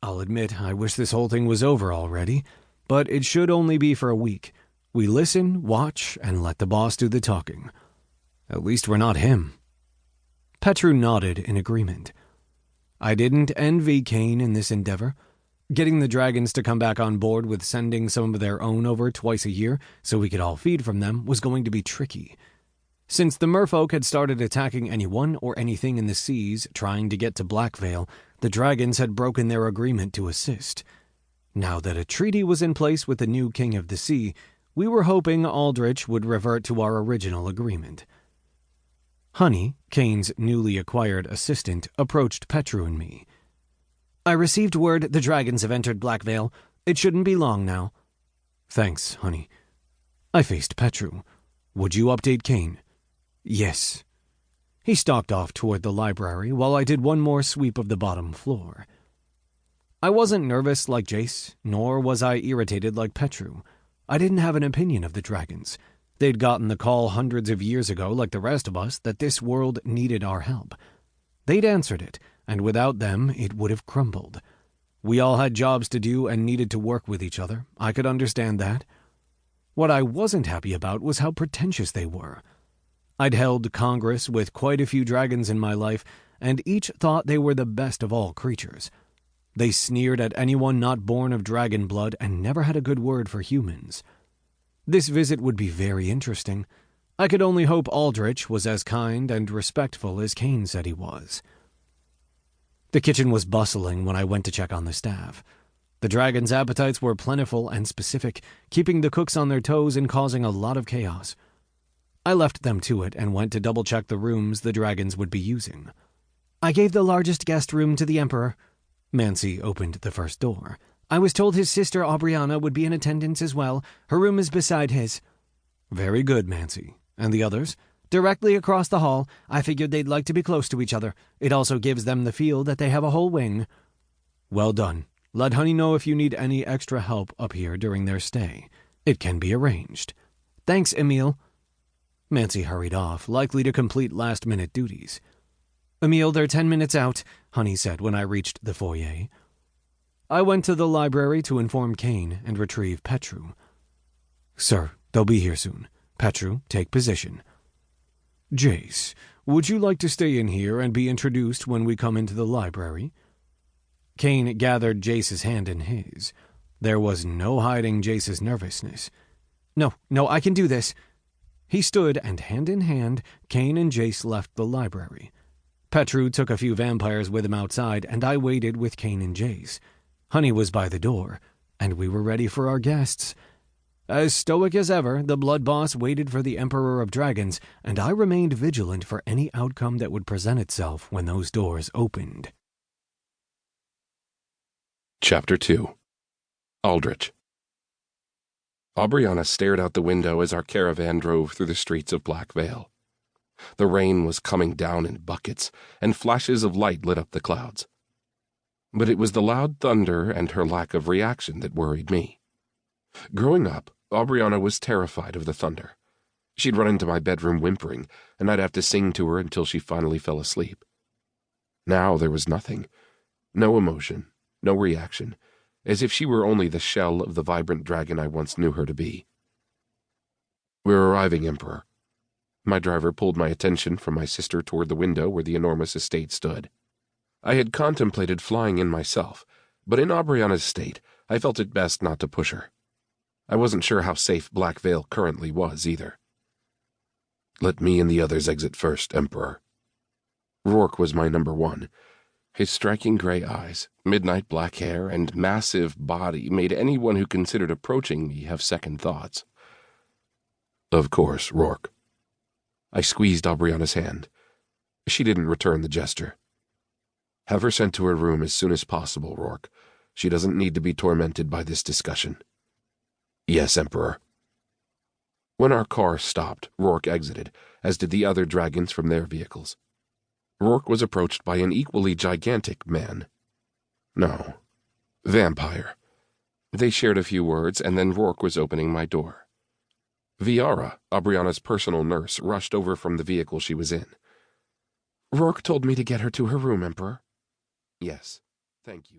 I'll admit I wish this whole thing was over already, but it should only be for a week. We listen, watch, and let the boss do the talking. At least we're not him." Petru nodded in agreement. I didn't envy Cain in this endeavor. Getting the dragons to come back on board with sending some of their own over twice a year so we could all feed from them was going to be tricky. Since the merfolk had started attacking anyone or anything in the seas trying to get to Black Veil, the dragons had broken their agreement to assist. Now that a treaty was in place with the new king of the sea, we were hoping Aldrich would revert to our original agreement. Honey, Cain's newly acquired assistant, approached Petru and me. "I received word the dragons have entered Black Veil. It shouldn't be long now." "Thanks, Honey." I faced Petru. "Would you update Cain?" "Yes." He stalked off toward the library while I did one more sweep of the bottom floor. I wasn't nervous like Jace, nor was I irritated like Petru. I didn't have an opinion of the dragons. They'd gotten the call hundreds of years ago, like the rest of us, that this world needed our help. They'd answered it, and without them, it would have crumbled. We all had jobs to do and needed to work with each other. I could understand that. What I wasn't happy about was how pretentious they were. I'd held Congress with quite a few dragons in my life, and each thought they were the best of all creatures. They sneered at anyone not born of dragon blood and never had a good word for humans. This visit would be very interesting. I could only hope Aldrich was as kind and respectful as Cain said he was. The kitchen was bustling when I went to check on the staff. The dragons' appetites were plentiful and specific, keeping the cooks on their toes and causing a lot of chaos. I left them to it and went to double-check the rooms the dragons would be using. "I gave the largest guest room to the Emperor." Mancy opened the first door. "I was told his sister Aubriana would be in attendance as well. Her room is beside his." "Very good, Mancy. And the others?" "Directly across the hall. I figured they'd like to be close to each other. It also gives them the feel that they have a whole wing." "Well done. Let Honey know if you need any extra help up here during their stay. It can be arranged." "Thanks, Emil." Mancy hurried off, likely to complete last-minute duties. "Emil, they're 10 minutes out," Honey said when I reached the foyer. I went to the library to inform Cain and retrieve Petru. "Sir, they'll be here soon. Petru, take position." "Jace, would you like to stay in here and be introduced when we come into the library?" Cain gathered Jace's hand in his. There was no hiding Jace's nervousness. No, I can do this." He stood, and hand in hand, Cain and Jace left the library. Petru took a few vampires with him outside, and I waited with Cain and Jace. Honey was by the door, and we were ready for our guests. As stoic as ever, the Blood Boss waited for the Emperor of Dragons, and I remained vigilant for any outcome that would present itself when those doors opened. Chapter 2. Aldrich. Aubriana stared out the window as our caravan drove through the streets of Black Veil. The rain was coming down in buckets, and flashes of light lit up the clouds. But it was the loud thunder and her lack of reaction that worried me. Growing up, Aubriana was terrified of the thunder. She'd run into my bedroom whimpering, and I'd have to sing to her until she finally fell asleep. Now there was nothing. No emotion, no reaction, as if she were only the shell of the vibrant dragon I once knew her to be. "We're arriving, Emperor." My driver pulled my attention from my sister toward the window where the enormous estate stood. I had contemplated flying in myself, but in Aubriana's state, I felt it best not to push her. I wasn't sure how safe Black Veil currently was, either. "Let me and the others exit first, Emperor." Rourke was my number one. His striking gray eyes, midnight black hair, and massive body made anyone who considered approaching me have second thoughts. "Of course, Rourke." I squeezed Aubriana's hand. She didn't return the gesture. "Have her sent to her room as soon as possible, Rourke. She doesn't need to be tormented by this discussion." "Yes, Emperor." When our car stopped, Rourke exited, as did the other dragons from their vehicles. Rourke was approached by an equally gigantic man. No, vampire. They shared a few words, and then Rourke was opening my door. Viara, Aubriana's personal nurse, rushed over from the vehicle she was in. "Rourke told me to get her to her room, Emperor." "Yes, thank you."